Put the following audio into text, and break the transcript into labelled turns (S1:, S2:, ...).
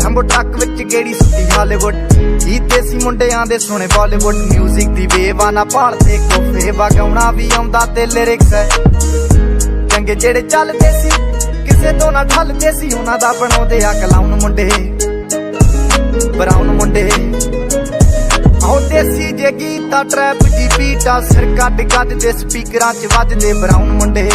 S1: ਲੰਬੋ truck ਵਿੱਚ ਗੇੜੀ ਸੁੱਤੀ Hollywood ਹੀ ਦੇਸੀ ਮੁੰਡਿਆਂ ਦੇ ਸੁਣੇ ਬਾਲੀਵੁੱਡ ਮਿਊਜ਼ਿਕ ਦੀ ਬੇਵਾਨਾ ਭਾਲਦੇ ਕੋਫੇ ਵਗਾਉਣਾ ਵੀ ਆਉਂਦਾ ਤੇ ਲਿਰਿਕਸ ਹੈ ਚੰਗੇ ਜਿਹੜੇ ਚੱਲਦੇ ਸੀ ਕਿਸੇ ਤੋਂ ਨਾ ਠੱਲਦੇ ਸੀ ਉਹਨਾਂ ਦਾ ਬਣਾਉਂਦੇ ਆ ਕਲਾਉਣ ਮੁੰਡੇ ਬਰਾਉਨ ਮੁੰਡੇ ਆਉ ਦੇਸੀ ਜੇ ਗੀਤਾ ਟਰੈਪ ਦੀ ਬੀਟਾ ਸਿਰ ਕੱਢ ਗੱਜਦੇ ਸਪੀਕਰਾਂ 'ਚ ਵੱਜਦੇ ਬਰਾਉਨ ਮੁੰਡੇ